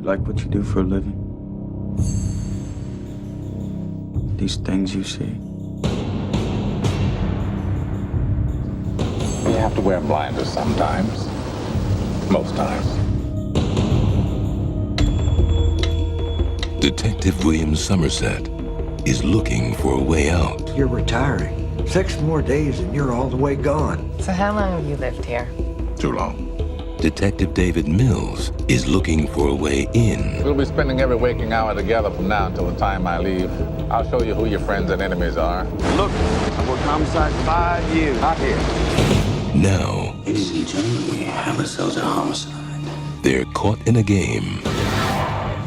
You like what you do for a living? These things you see? You have to wear blinders sometimes. Most times. Detective William Somerset is looking for a way out. You're retiring. 6 more days and you're all the way gone. So how long have you lived here? Too long. Detective David Mills is looking for a way in. We'll be spending every waking hour together from now until the time I leave. I'll show you who your friends and enemies are. Look, I've worked homicide 5 years. Not here. Now, Ladies and gentlemen, we have ourselves a homicide. they're caught in a game.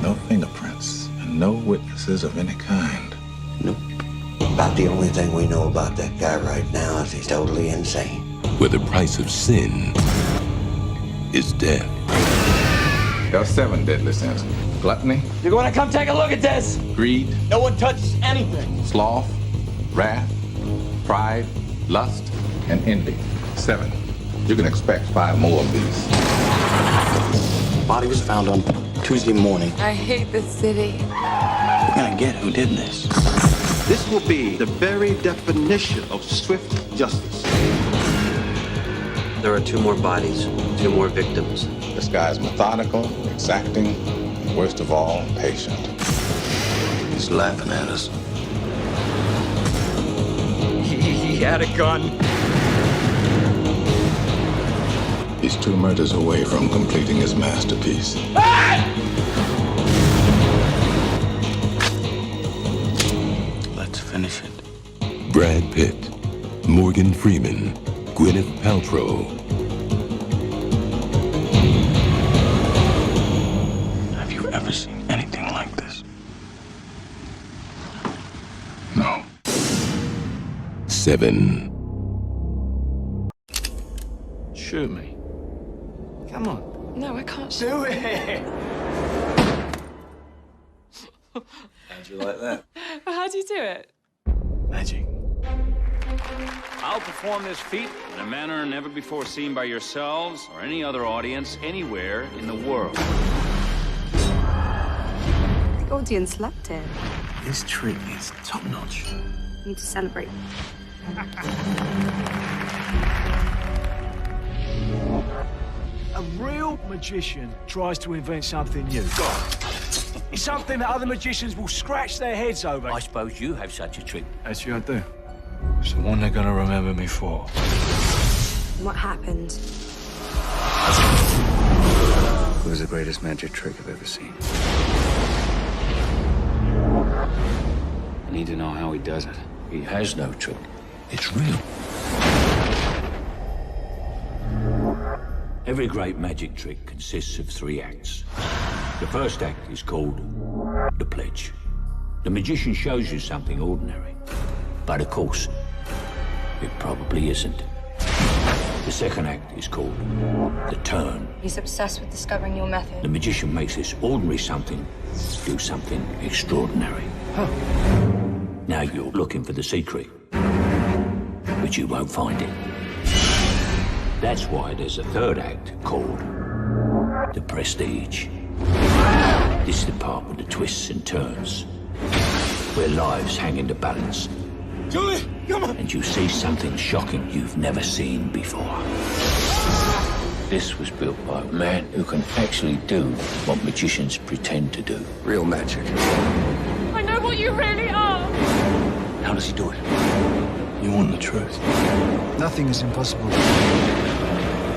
No fingerprints and no witnesses of any kind. Nope. About the only thing we know about that guy right now is he's totally insane. Where the price of sin is death. There are 7 deadly sins. Gluttony, You're going to come take a look at this. greed, No one touches anything. sloth, wrath, pride, lust, and envy. 7. You can expect 5 more of these. Body was found on Tuesday morning. I hate this city. We're gonna get who did this. This will be the very definition of swift justice. There are 2 more bodies, 2 more victims. This guy's methodical, exacting, and worst of all, patient. He's laughing at us. He had a gun. He's 2 murders away from completing his masterpiece. Let's finish it. Brad Pitt, Morgan Freeman, Gwyneth Paltrow. Have you ever seen anything like this? No. 7. Shoot me. Come on. No, I can't. Do it. How'd you like that? How do you do it? Magic. I'll perform this feat in a manner never before seen by yourselves or any other audience anywhere in the world. The audience loved it. This trick is top-notch. We need to celebrate. A real magician tries to invent something new. It's something that other magicians will scratch their heads over. I suppose you have such a trick. Actually, I do. It's the one they're gonna remember me for. What happened? It was the greatest magic trick I've ever seen. I need to know how he does it. He has no trick. It's real. Every great magic trick consists of 3 acts. The first act is called the pledge. The magician shows you something ordinary, but of course, it probably isn't. The second act is called the turn. He's obsessed with discovering your The method. magician makes this ordinary something do something extraordinary. Now you're looking for the secret, but you won't find it. That's why there's a third act called the prestige. This is the part with the twists and turns, where lives hang in the balance. Julie, come on. And you see something shocking you've never seen before. This was built by a man who can actually do what magicians pretend to do. Real magic. I know what you really are. How does he do it? You want the truth? Nothing is impossible.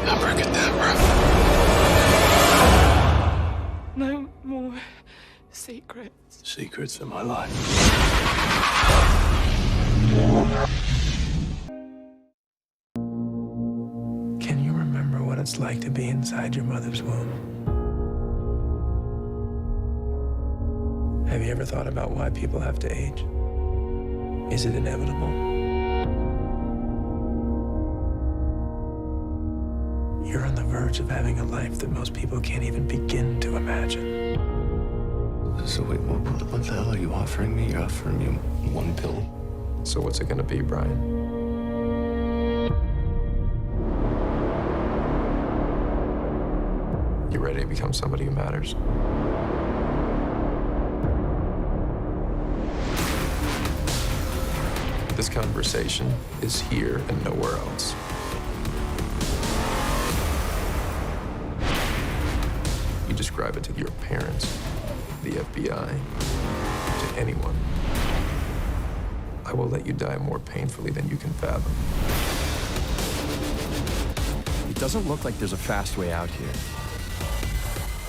Abracadabra. No more secrets. Secrets of my life. Can you remember what it's like to be inside your mother's womb? Have you ever thought about why people have to age? Is it inevitable? You're on the verge of having a life that most people can't even begin to imagine. So wait, what the hell are you offering me? You're offering me 1 pill? So what's it gonna be, Brian? You ready to become somebody who matters? This conversation is here and nowhere else. You describe it to your parents, the FBI, to anyone. I will let you die more painfully than you can fathom. It doesn't look like there's a fast way out here.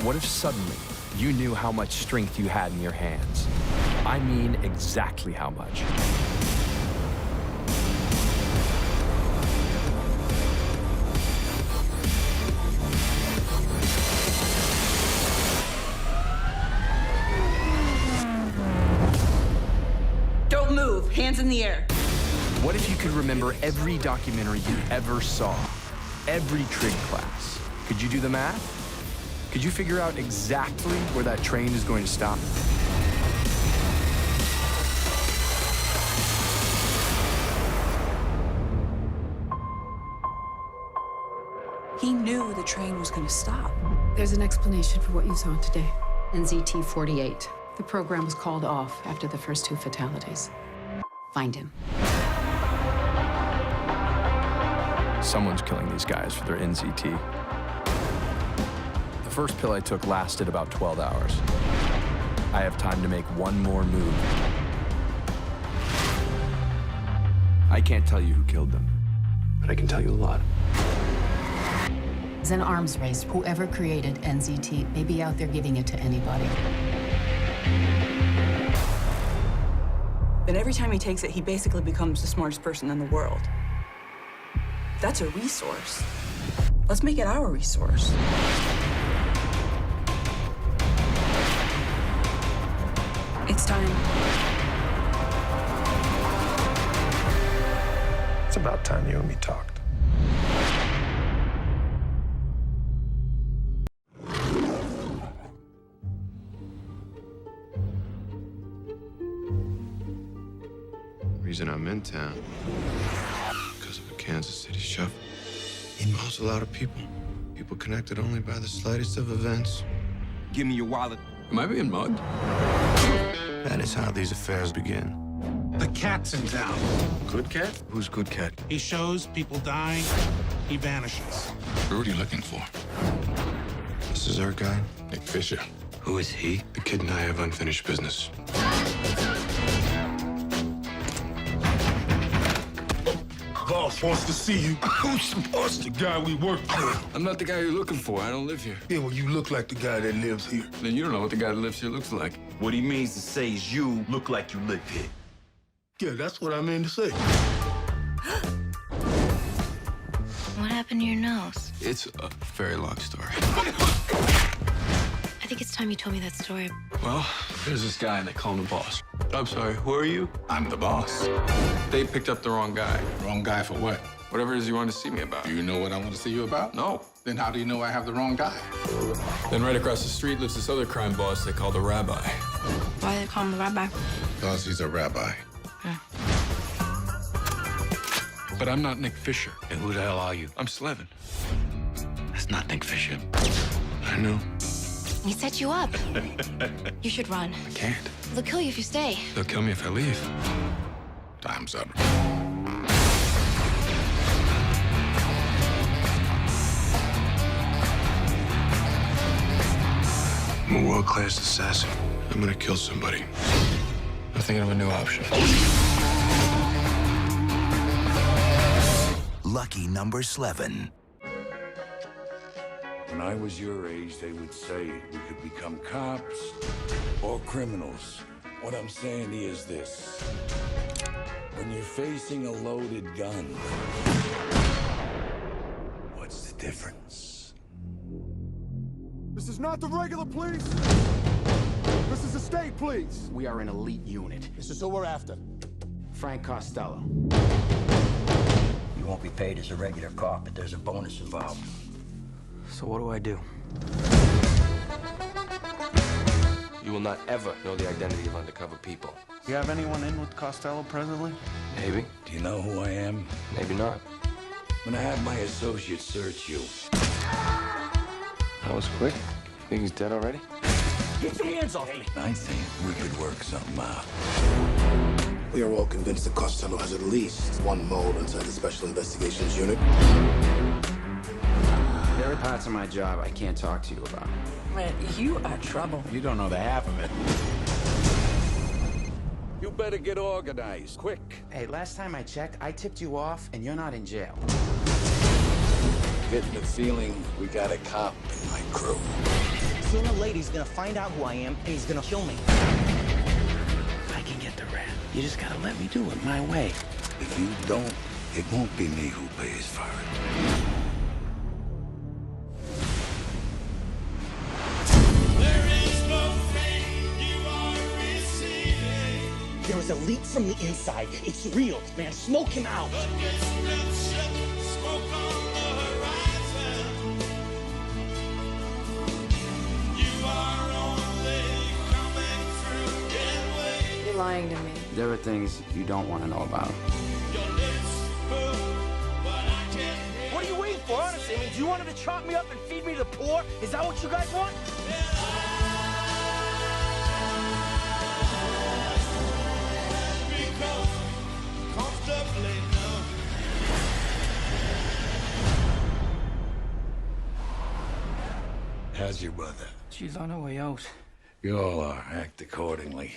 What if suddenly you knew how much strength you had in your hands? I mean exactly how much. Don't move. Hands in the air. What if you could remember every documentary you ever saw? Every trig class? Could you do the math? Could you figure out exactly where that train is going to stop? He knew the train was going to stop. There's an explanation for what you saw today. NZT 48. The program was called off after the first 2 fatalities. Find him. Someone's killing these guys for their NZT. The first pill I took lasted about 12 hours. I have time to make one more move. I can't tell you who killed them, but I can tell you a lot. It's an arms race. Whoever created NZT may be out there giving it to anybody. But every time he takes it, he basically becomes the smartest person in the world. That's a resource. Let's make it our resource. It's time. It's about time you and me talked. The reason I'm in town, because of the Kansas City shuffle. He knows a lot of people. People connected only by the slightest of events. Give me your wallet. Am I being mugged? That is how these affairs begin. The cat's in town. Good cat? Who's good cat? He shows people dying, he vanishes. What are you looking for? This is our guy. Nick Fisher. Who is he? The kid and I have unfinished business. Boss wants to see you. Who's the boss? The guy we work for. I'm not the guy you're looking for. I don't live here. Yeah, well, you look like the guy that lives here. Then you don't know what the guy that lives here looks like. What he means to say is you look like you live here. Yeah, that's what I mean to say. What happened to your nose? It's a very long story. I think it's time you told me that story. Well, there's this guy and they call him the boss. I'm sorry, who are you? I'm the boss. They picked up the wrong guy. Wrong guy for what? Whatever it is you want to see me about. Do you know what I want to see you about? No. Then how do you know I have the wrong guy? Then right across the street lives this other crime boss they call the rabbi. Why do they call him the rabbi? Because he's a rabbi. But I'm not Nick Fisher. And who the hell are you? I'm Slevin. That's not Nick Fisher. I know. He set you up. You should run. I can't. They'll kill you if you stay. They'll kill me if I leave. Time's up. I'm a world-class assassin. I'm gonna kill somebody. I'm thinking of a new option. Lucky number 11. When I was your age, they would say we could become cops or criminals. What I'm saying is this. When you're facing a loaded gun, what's the difference? This is not the regular police. This is the state police. We are an elite unit. This is who we're after. Frank Costello. You won't be paid as a regular cop, but there's a bonus involved. So what do I do? You will not ever know the identity of undercover people. You have anyone in with Costello presently? Maybe. Do you know who I am? Maybe not. I'm gonna have my associates search you. That was quick. You think he's dead already? Get your hands off me! I think we could work something out. We are all convinced that Costello has at least one mole inside the Special Investigations Unit. There are parts of my job I can't talk to you about. Man, you are trouble. You don't know the half of it. You better get organized, quick. Hey, last time I checked, I tipped you off, and you're not in jail. Getting the feeling we got a cop in my crew. Sooner or later, he's gonna find out who I am, and he's gonna kill me. I can get the rap. You just gotta let me do it my way. If you don't, it won't be me who pays for it. There was a leak from the inside. It's real, man. Smoke him out. You're lying to me. There are things you don't want to know about. What are you waiting for, honestly? I mean, do you want him to chop me up and feed me to the poor? Is that what you guys want? How's your mother? She's on her way out. You all are. Act accordingly.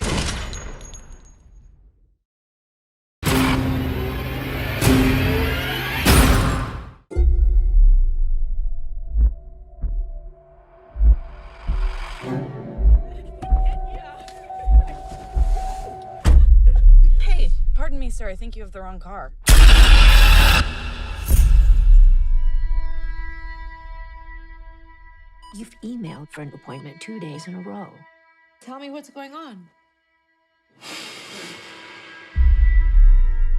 Hey, pardon me, sir. I think you have the wrong car. You've emailed for an appointment 2 days in a row. Tell me what's going on.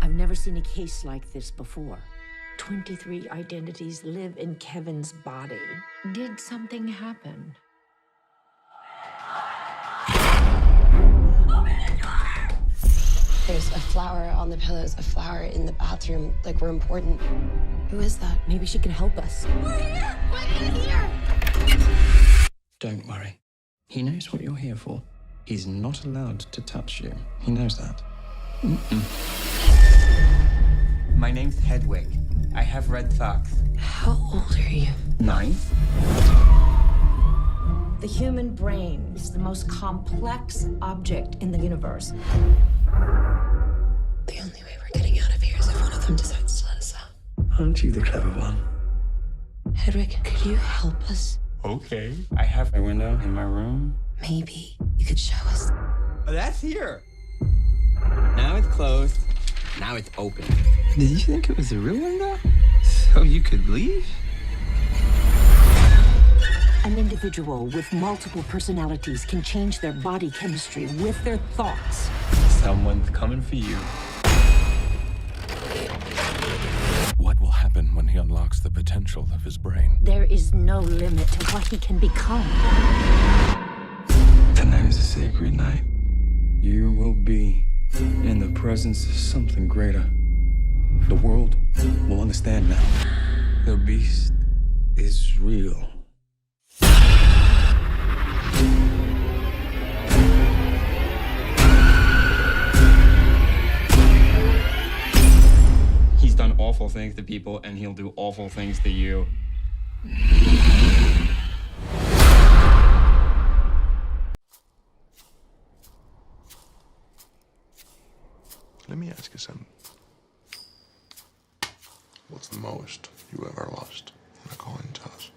I've never seen a case like this before. 23 identities live in Kevin's body. Did something happen? There's a flower on the pillows, a flower in the bathroom. Like, we're important. Who is that? Maybe she can help us. We're here! We're here! Don't worry. He knows what you're here for. He's not allowed to touch you. He knows that. My name's Hedwig. I have red socks. How old are you? 9. The human brain is the most complex object in the universe. The only way we're getting out of here is if one of them decides to let us out. Aren't you the clever one? Hedwig, could you help us? Okay. I have a window in my room. Maybe you could show us. Oh, that's here. Now it's closed. Now it's open. Did you think it was a real window? So you could leave? An individual with multiple personalities can change their body chemistry with their thoughts. Someone's coming for you. What will happen when he unlocks the potential of his brain? There is no limit to what he can become. Tonight is a sacred night. You will be in the presence of something greater. The world will understand now. The beast is real. He's done awful things to people, and he'll do awful things to you. Let me ask you something. What's the most you ever lost in a coin toss?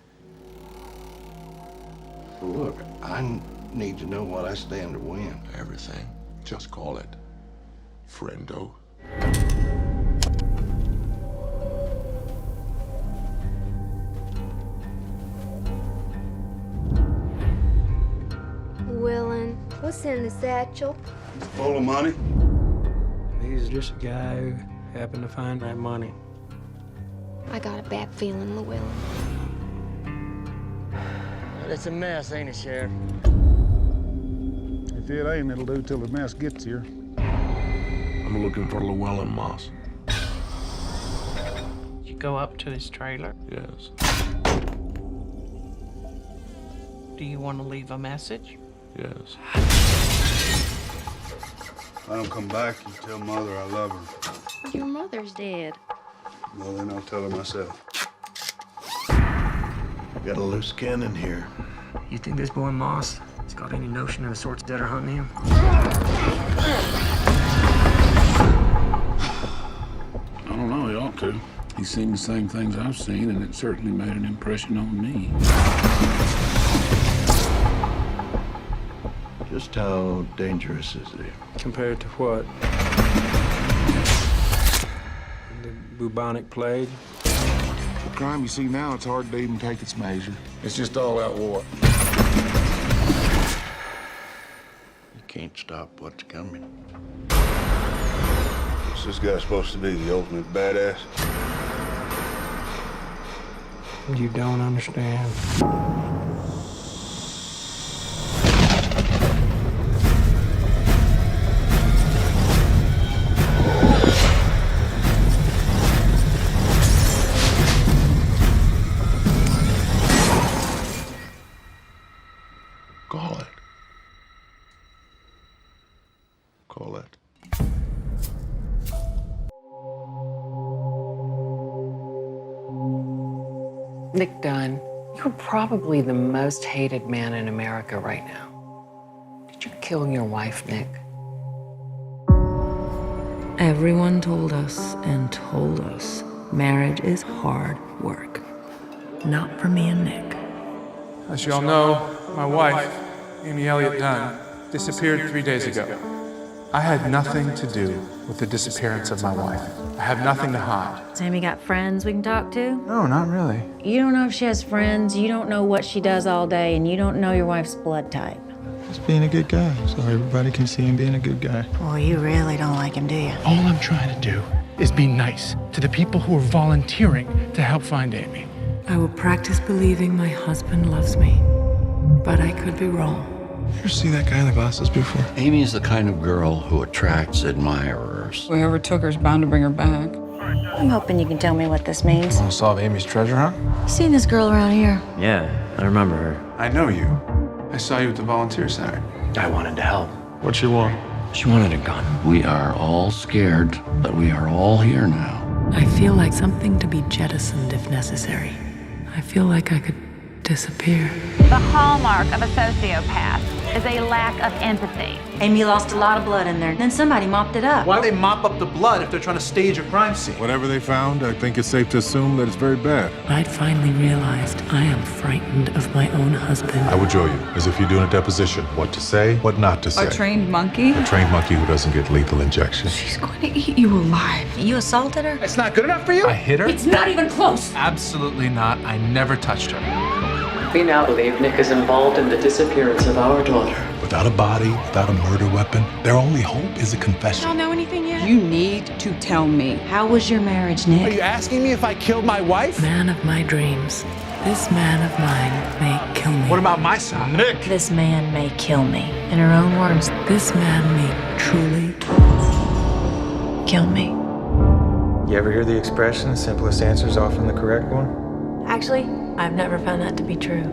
Look, I need to know what I stand to win. Everything. Just call it friendo. Willin, what's in the satchel? It's full of money. He's just a guy who happened to find that money. I got a bad feeling, Llewellyn. It's a mess, ain't it, Sheriff? If it ain't, it'll do till the mess gets here. I'm looking for Llewellyn Moss. You go up to his trailer. Yes. Do you want to leave a message? Yes. I don't come back, you tell Mother I love her. Your mother's dead. Well, then I'll tell her myself. Got a loose cannon here. You think this boy Moss has got any notion of the sorts that are hunting him? I don't know, he ought to. He's seen the same things I've seen, and it certainly made an impression on me. Just how dangerous is he? Compared to what? The bubonic plague? The crime you see now, it's hard to even take its measure. It's just all-out war. You can't stop what's coming. What's this guy supposed to be, the ultimate badass? You don't understand. Call it. Call it. Nick Dunn, you're probably the most hated man in America right now. Did you kill your wife, Nick? Everyone told us and told us marriage is hard work. Not for me and Nick. As you all know, my wife, Amy Elliott Dunn, disappeared 3 days ago. I had nothing to do with the disappearance of my wife. I have nothing to hide. Sammy got friends we can talk to? No, not really. You don't know if she has friends, you don't know what she does all day, and you don't know your wife's blood type. Just being a good guy, so everybody can see him being a good guy. Well, you really don't like him, do you? All I'm trying to do is be nice to the people who are volunteering to help find Amy. I will practice believing my husband loves me, but I could be wrong. You ever see that guy in the glasses before? Amy is the kind of girl who attracts admirers. Whoever took her is bound to bring her back. I'm hoping you can tell me what this means. Want to solve Amy's treasure hunt? Seen this girl around here? Yeah, I remember her. I know you. I saw you at the volunteer center. I wanted to help. What'd she want? She wanted a gun. We are all scared, but we are all here now. I feel like something to be jettisoned if necessary. I feel like I could disappear. The hallmark of a sociopath is a lack of empathy. Amy lost a lot of blood in there, then somebody mopped it up. Why do they mop up the blood if they're trying to stage a crime scene? Whatever they found, I think it's safe to assume that it's very bad. I'd finally realized I am frightened of my own husband. I would show you, as if you're doing a deposition, what to say, what not to say. A trained monkey? A trained monkey who doesn't get lethal injection. She's going to eat you alive. You assaulted her? It's not good enough for you? I hit her? It's not even close. Absolutely not. I never touched her. We now believe Nick is involved in the disappearance of our daughter. Without a body, without a murder weapon, their only hope is a confession. Don't know anything yet? You need to tell me. How was your marriage, Nick? Are you asking me if I killed my wife? Man of my dreams, this man of mine may kill me. What about my son, Nick? This man may kill me. In her own words, This man may truly kill me. You ever hear the expression, the simplest answer is often the correct one? Actually, I've never found that to be true.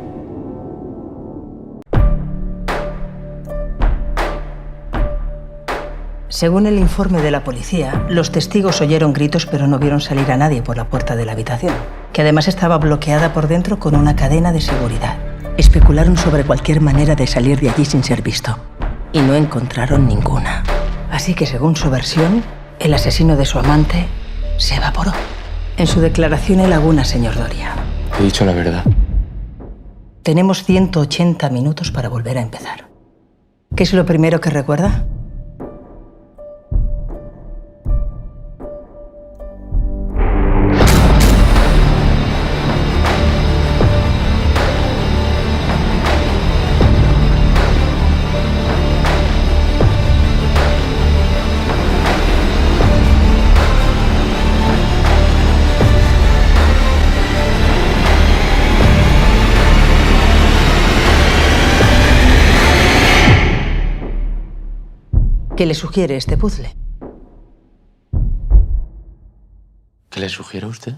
Según el informe de la policía, los testigos oyeron gritos pero no vieron salir a nadie por la puerta de la habitación, que además estaba bloqueada por dentro con una cadena de seguridad. Especularon sobre cualquier manera de salir de allí sin ser visto y no encontraron ninguna. Así que, según su versión, el asesino de su amante se evaporó. En su declaración en Laguna, señor Doria. He dicho la verdad. Tenemos 180 minutos para volver a empezar. ¿Qué es lo primero que recuerda? ¿Qué le sugiere este puzzle? ¿Qué le sugiere a usted?